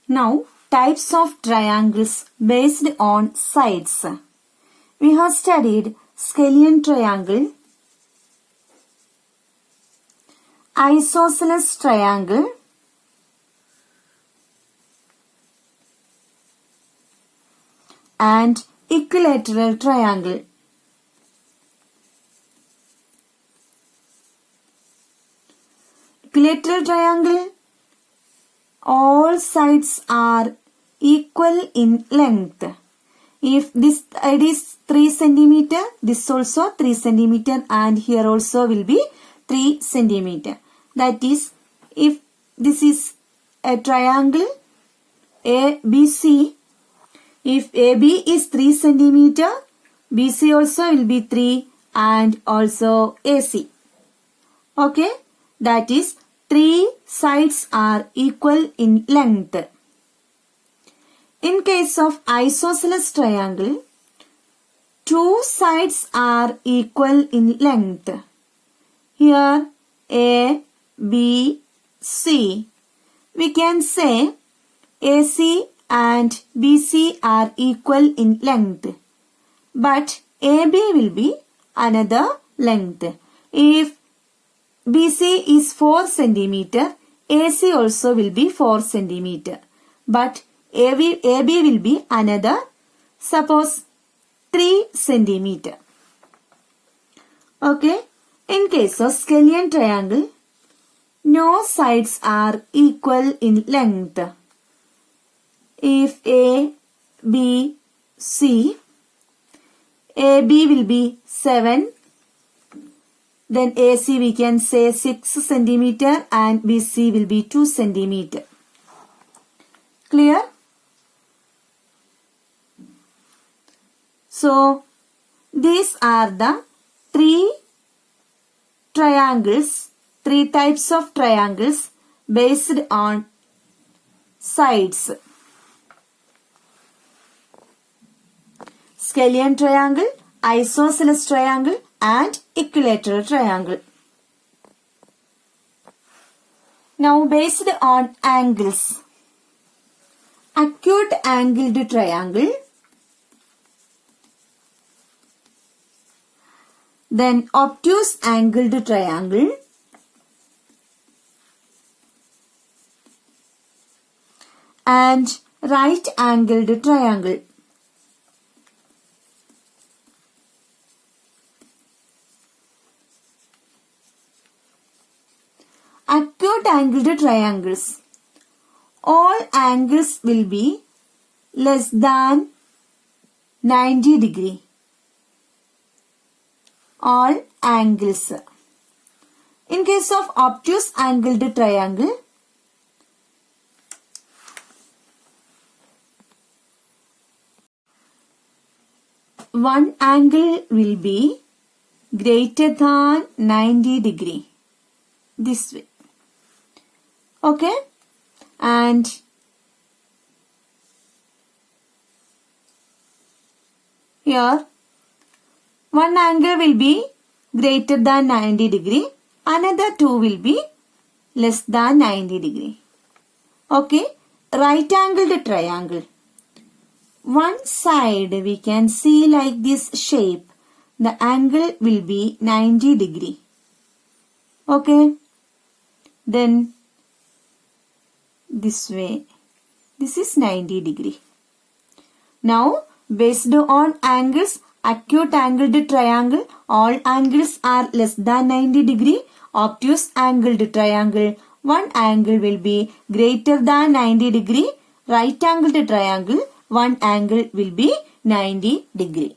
Now, types of triangles based on sides. We have studied scalene triangle, isosceles triangle, and equilateral triangle. Equilateral triangle, all sides are equal in length. If this side is 3 centimeter, this also 3 centimeter, and here also will be 3 centimeter. That is, if this is a triangle ABC, if AB is 3 centimeter, BC also will be 3 and also AC. Okay, that is 3 sides are equal in length. In case of isosceles triangle, 2 sides are equal in length. Here A, B, C. We can say AC and BC are equal in length. But AB will be another length. If BC is 4 centimeter, AC also will be 4 centimeter. But AB will be another, suppose 3 centimeter. Okay. In case of scalene triangle, no sides are equal in length. If A, B, C, AB will be 7, then AC we can say 6 centimeter and BC will be 2 centimeter. Clear? So, these are the 3 triangles, 3 types of triangles based on sides. Scalene triangle, isosceles triangle and equilateral triangle. Now based on angles. Acute angled triangle, then obtuse angled triangle, and right angled triangle. Acute angled triangles. All angles will be less than 90 degree. All angles. In case of obtuse angled triangle, one angle will be greater than 90 degree. This way. Okay? And here one angle will be greater than 90 degree. Another two will be less than 90 degree. Okay? Right angled triangle. One side we can see like this shape. The angle will be 90 degree. Okay? Then this way. This is 90 degree. Now, based on angles, acute angled triangle, all angles are less than 90 degree. Obtuse angled triangle, one angle will be greater than 90 degree. Right angled triangle, one angle will be 90 degree.